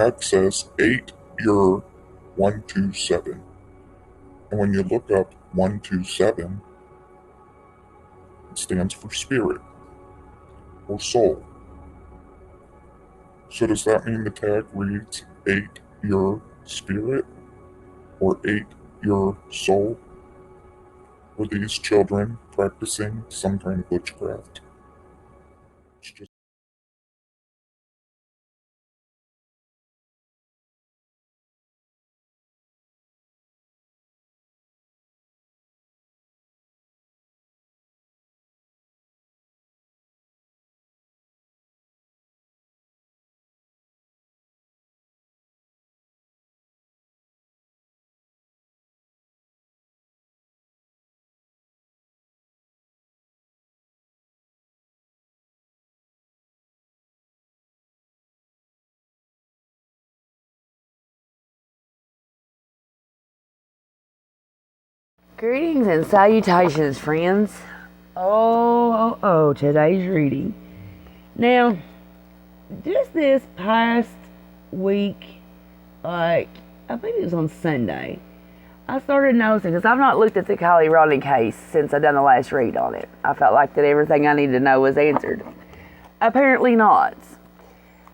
tag says 8-year 127. And when you look up 127, it stands for spirit or soul. So does that mean the tag reads 8-year spirit or 8-year soul? Were these children practicing some kind of witchcraft? It's just Greetings and salutations, friends. Today's reading. Now, just this past week, I think it was on Sunday, I started noticing, because I've not looked at the Kiely Rodni case since I done the last read on it. I felt like that everything I needed to know was answered. Apparently not.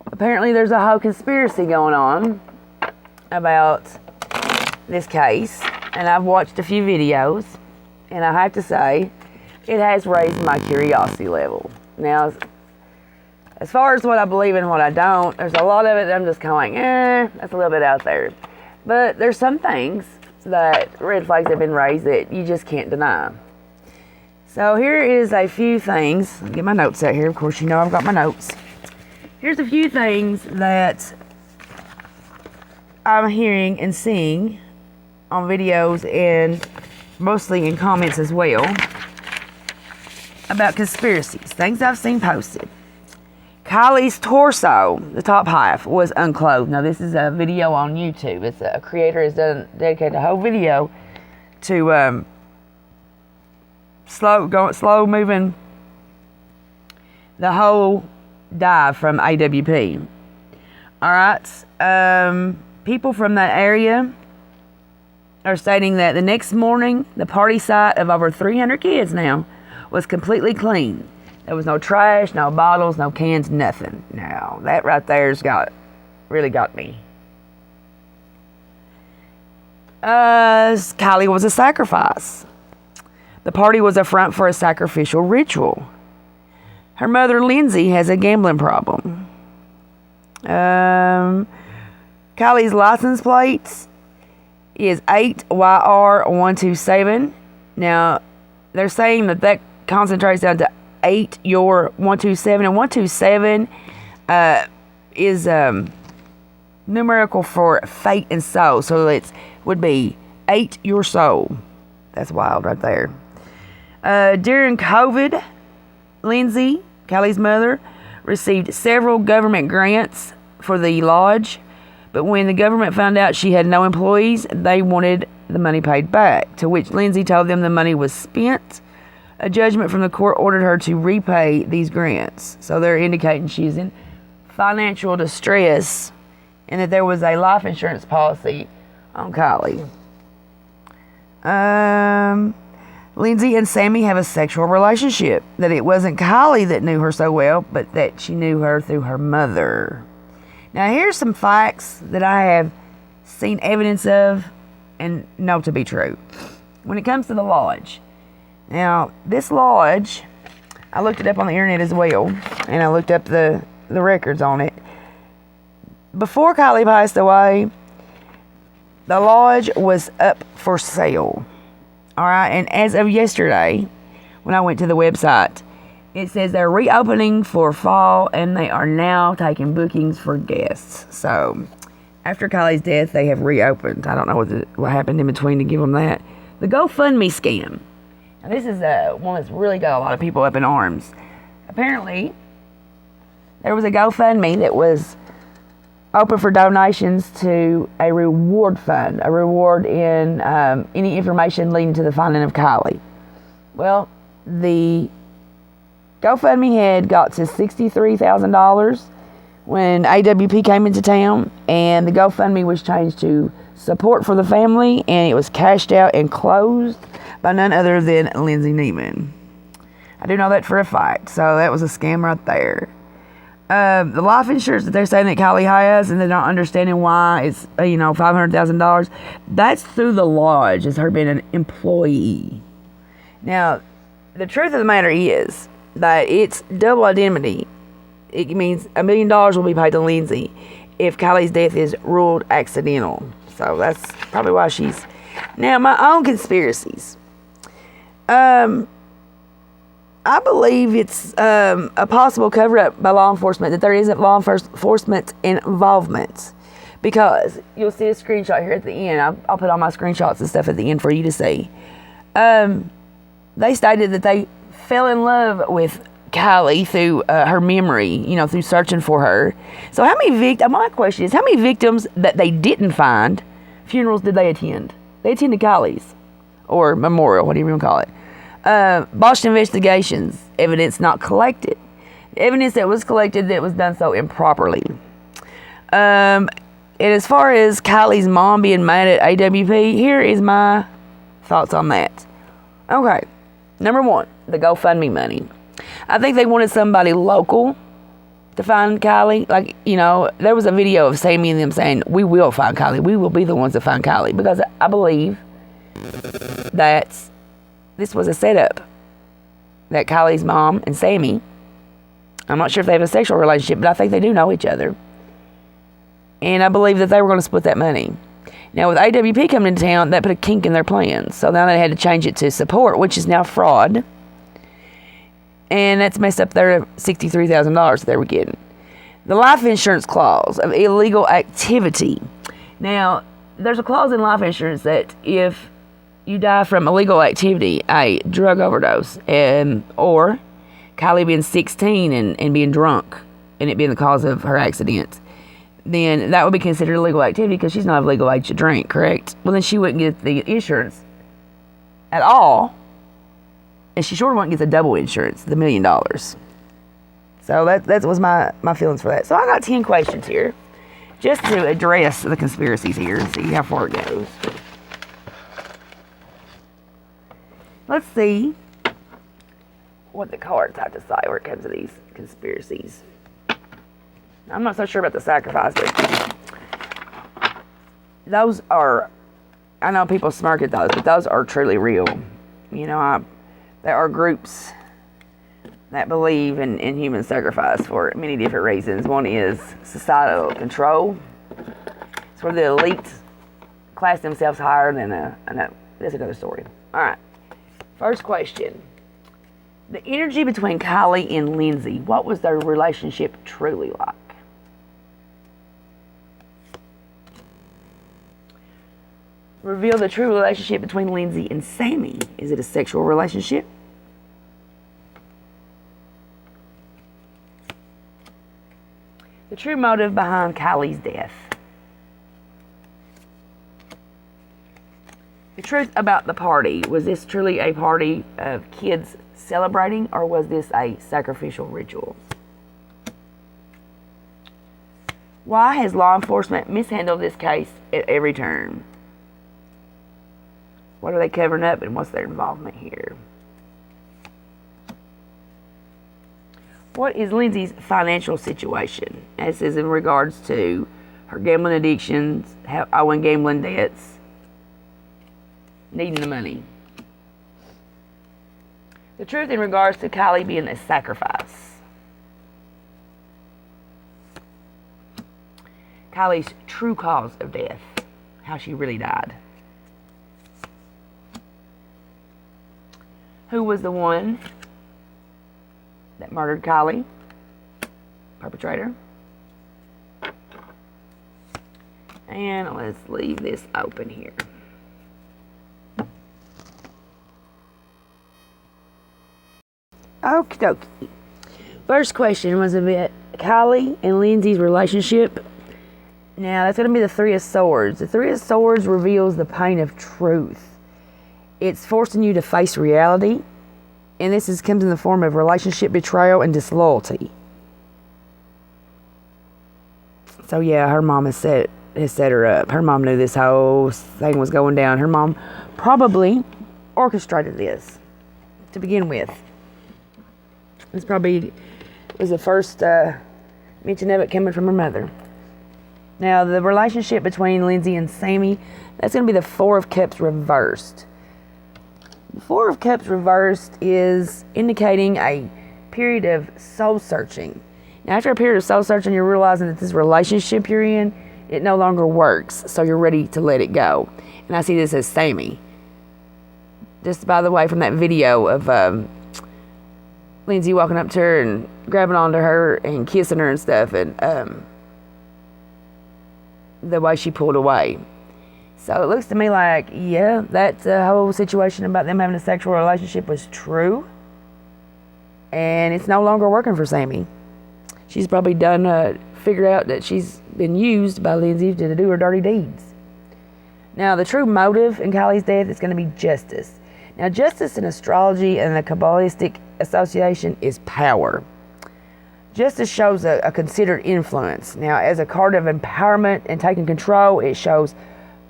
Apparently there's a whole conspiracy going on about this case. And I've watched a few videos, and I have to say, it has raised my curiosity level. Now, as far as what I believe and what I don't, there's a lot of it that I'm just kind of like, that's a little bit out there. But there's some things that red flags have been raised that you just can't deny. So here is a few things. I'll get my notes out here. Of course, you know I've got my notes. Here's a few things that I'm hearing and seeing on videos and mostly in comments as well about conspiracies, things I've seen posted. Kiely's torso, the top half, was unclothed. Now this is a video on YouTube. It's a creator has dedicated a whole video to slow moving the whole dive from AWP. All right, people from that area are stating that the next morning, the party site of over 300 kids now was completely clean. There was no trash, no bottles, no cans, nothing. Now, that right there's really got me. Kiely was a sacrifice. The party was a front for a sacrificial ritual. Her mother, Lindsay, has a gambling problem. Kiely's license plates is 8YR127. Now, they're saying that concentrates down to 8YR127, and 127 is numerical for fate and soul. So it would be 8 your soul. That's wild right there. During COVID, Lindsay, Kiely's mother, received several government grants for the lodge. But when the government found out she had no employees, they wanted the money paid back, to which Lindsay told them the money was spent. A judgment from the court ordered her to repay these grants. So they're indicating she's in financial distress and that there was a life insurance policy on Kiely. Lindsay and Sammy have a sexual relationship, that it wasn't Kiely that knew her so well, but that she knew her through her mother. Now, here's some facts that I have seen evidence of and know to be true. When it comes to the lodge, now, this lodge, I looked it up on the internet as well, and I looked up the records on it. Before Kiely passed away, the lodge was up for sale. All right, and as of yesterday, when I went to the website, it says they're reopening for fall, and they are now taking bookings for guests. So, after Kiely's death, they have reopened. I don't know what happened in between to give them that. The Gofundme Scam. Now, this is one that's really got a lot of people up in arms. Apparently, there was a GoFundMe that was open for donations to a reward fund, a reward in any information leading to the finding of Kiely. Well, the GoFundMe had got to $63,000, when AWP came into town, and the GoFundMe was changed to support for the family, and it was cashed out and closed by none other than Lindsay Neiman. I do know that for a fact, so that was a scam right there. The life insurance that they're saying that Kiely has, and they're not understanding why it's $500,000. That's through the lodge as her being an employee. Now, the truth of the matter is that it's double indemnity. It means $1 million will be paid to Lindsay if Kiely's death is ruled accidental. So that's probably why she's... Now, my own conspiracies. I believe it's a possible cover-up by law enforcement, that there isn't law enforcement involvement. Because you'll see a screenshot here at the end. I'll put all my screenshots and stuff at the end for you to see. They stated that they fell in love with Kiely through her memory, through searching for her. So my question is, how many victims that they didn't find, funerals did they attend? They attended Kiely's, or memorial, whatever you want to call it. Botched investigations, evidence not collected. Evidence that was collected that was done so improperly. And as far as Kiely's mom being mad at AWP, here is my thoughts on that. Okay, number one, the GoFundMe money. I think they wanted somebody local to find Kiely. There was a video of Sammy and them saying, we will find Kiely. We will be the ones to find Kiely. Because I believe that this was a setup. That Kiely's mom and Sammy, I'm not sure if they have a sexual relationship, but I think they do know each other. And I believe that they were going to split that money. Now, with AWP coming into town, that put a kink in their plans. So now they had to change it to support, which is now fraud. And that's messed up their $63,000 that they were getting. The life insurance clause of illegal activity. Now, there's a clause in life insurance that if you die from illegal activity, a drug overdose, or Kiely being 16 and being drunk, and it being the cause of her accident, then that would be considered illegal activity because she's not of legal age to drink, correct? Well, then she wouldn't get the insurance at all. And she sure wouldn't get the double insurance, the $1 million. So that was my feelings for that. So I got 10 questions here, just to address the conspiracies here and see how far it goes. Let's see what the cards have to say when it comes to these conspiracies. I'm not so sure about the sacrifice, but those are, I know people smirk at those, but those are truly real. There are groups that believe in human sacrifice for many different reasons. One is societal control. It's where the elite class themselves higher than that's another story. All right. First question. The energy between Kiely and Lindsay, what was their relationship truly like? Reveal the true relationship between Lindsay and Sammy. Is it a sexual relationship? The true motive behind Kiely's death. The truth about the party. Was this truly a party of kids celebrating, or was this a sacrificial ritual? Why has law enforcement mishandled this case at every turn? What are they covering up, and what's their involvement here? What is Lindsay's financial situation? This is in regards to her gambling addictions, owing gambling debts, needing the money. The truth in regards to Kiely being a sacrifice. Kiely's true cause of death, how she really died. Who was the one that murdered Kiely? Perpetrator. And let's leave this open here. Okie dokie. First question was about Kiely and Lindsay's relationship. Now, that's going to be the Three of Swords. The Three of Swords reveals the pain of truth. It's forcing you to face reality. And this comes in the form of relationship betrayal and disloyalty. So yeah, her mom has set her up. Her mom knew this whole thing was going down. Her mom probably orchestrated this to begin with. This probably was the first mention of it coming from her mother. Now, the relationship between Lindsay and Sammy, that's going to be the Four of Cups reversed. The Four of Cups reversed is indicating a period of soul searching. Now, after a period of soul searching, you're realizing that this relationship you're in, it no longer works, so you're ready to let it go. And I see this as Sammy. Just by the way, from that video of Lindsay walking up to her and grabbing onto her and kissing her and stuff, and the way she pulled away. So it looks to me like, yeah, that whole situation about them having a sexual relationship was true. And it's no longer working for Sammy. She's probably figured out that she's been used by Lindsay to do her dirty deeds. Now, the true motive in Kiely's death is going to be justice. Now, justice in astrology and the Kabbalistic association is power. Justice shows a considered influence. Now, as a card of empowerment and taking control, it shows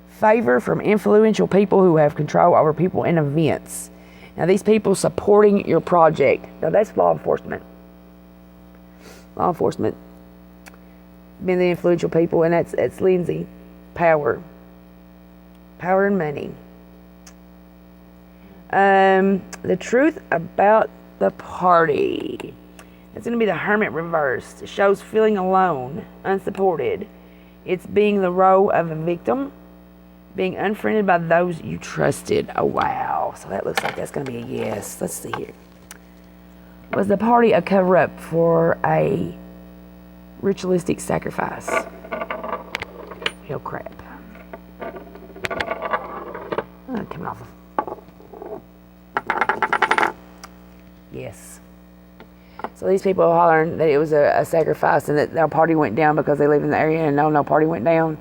favor from influential people who have control over people and events. Now, these people supporting your project. Now, that's law enforcement. Law enforcement being the influential people, and that's Lindsay. Power. Power and money. The truth about the party. It's going to be the Hermit reversed. It shows feeling alone, unsupported. It's being the role of a victim, being unfriended by those you trusted. Oh, wow. So that looks like that's going to be a yes. Let's see here. Was the party a cover-up for a ritualistic sacrifice? Hell crap. Coming off of... Yes. So these people are hollering that it was a sacrifice and that their party went down because they live in the area and no party went down,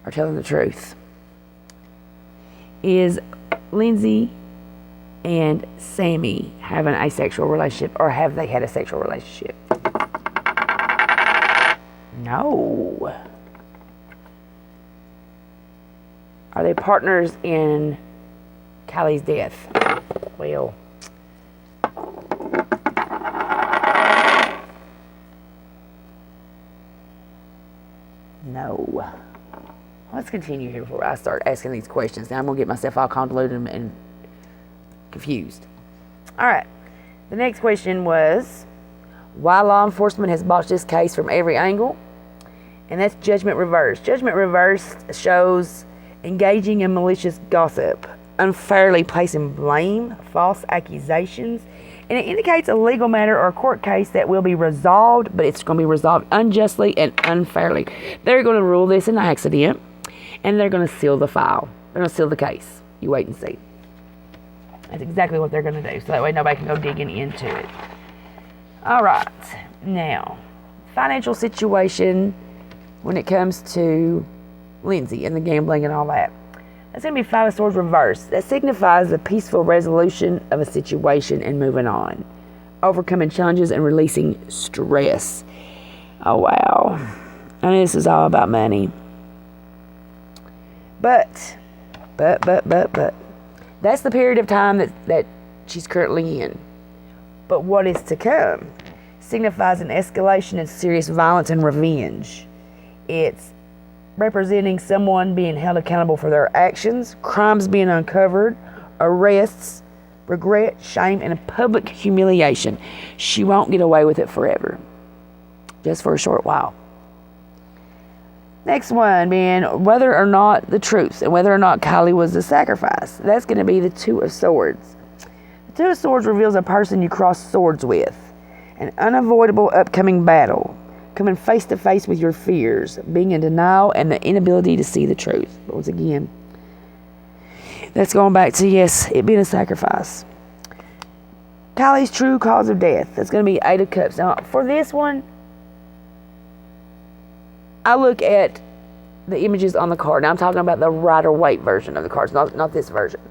are telling the truth. Is Lindsay and Sammy having a sexual relationship, or have they had a sexual relationship? No. Are they partners in Kiely's death? Well, no. Let's continue here before I start asking these questions. Now I'm going to get myself all convoluted and confused. All right. The next question was, why law enforcement has botched this case from every angle? And that's judgment reversed. Judgment reversed shows engaging in malicious gossip, unfairly placing blame, false accusations, and it indicates a legal matter or a court case that will be resolved, but it's going to be resolved unjustly and unfairly. They're going to rule this an accident, and they're going to seal the file. They're going to seal the case. You wait and see. That's exactly what they're going to do, so that way nobody can go digging into it. All right. Now, financial situation when it comes to Lindsay and the gambling and all that. That's going to be Five of Swords reversed. That signifies the peaceful resolution of a situation and moving on. Overcoming challenges and releasing stress. Oh, wow. And this is all about money. But. That's the period of time that she's currently in. But what is to come signifies an escalation in serious violence and revenge. It's representing someone being held accountable for their actions, crimes being uncovered, arrests, regret, shame, and a public humiliation. She won't get away with it forever. Just for a short while. Next one being whether or not the truth and whether or not Kiely was the sacrifice. That's going to be the Two of Swords. The Two of Swords reveals a person you cross swords with. An unavoidable upcoming battle. Coming face to face with your fears. Being in denial and the inability to see the truth. But once again, that's going back to, yes, it being a sacrifice. Kiely's true cause of death. That's going to be Eight of Cups. Now, for this one, I look at the images on the card. Now, I'm talking about the Rider-Waite version of the cards, not this version.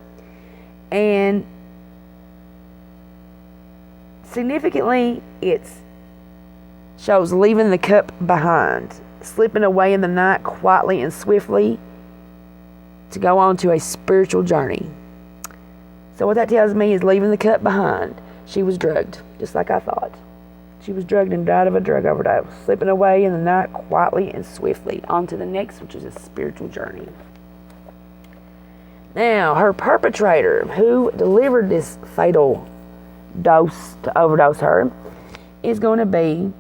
And significantly, it shows leaving the cup behind. slipping away in the night quietly and swiftly to go on to a spiritual journey. So what that tells me is leaving the cut behind. She was drugged, just like I thought. She was drugged and died of a drug overdose, slipping away in the night quietly and swiftly on to the next, which is a spiritual journey. Now, her perpetrator, who delivered this fatal dose to overdose her, is going to be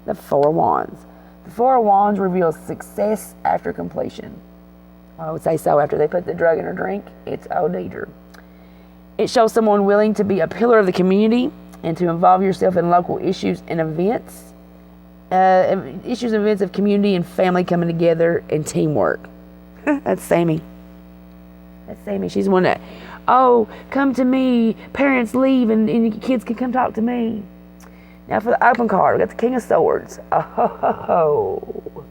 the Four of Wands. The Four of Wands reveals success after completion. I would say so. After they put the drug in her drink, it's OD'd her. It shows someone willing to be a pillar of the community and to involve yourself in local issues and events. Issues and events of community and family coming together and teamwork. That's Sammy. That's Sammy. She's one that, oh, come to me. Parents leave and kids can come talk to me. Now for the open card, we got the King of Swords. Oh.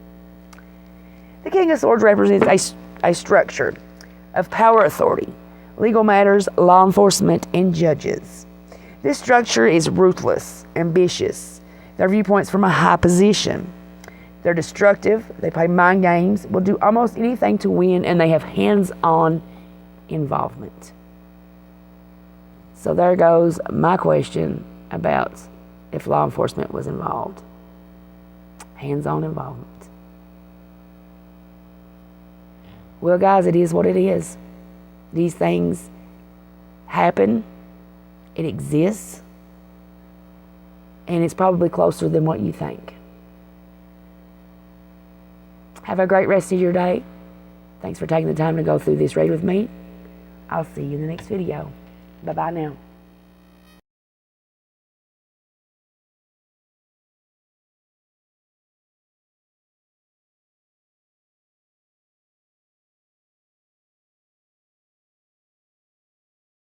The King of Swords represents a structure of power authority, legal matters, law enforcement, and judges. This structure is ruthless, ambitious. Their viewpoints from a high position. They're destructive. They play mind games, will do almost anything to win, and they have hands-on involvement. So there goes my question about if law enforcement was involved. Hands-on involvement. Well, guys, it is what it is. These things happen. It exists. And it's probably closer than what you think. Have a great rest of your day. Thanks for taking the time to go through this read with me. I'll see you in the next video. Bye-bye now.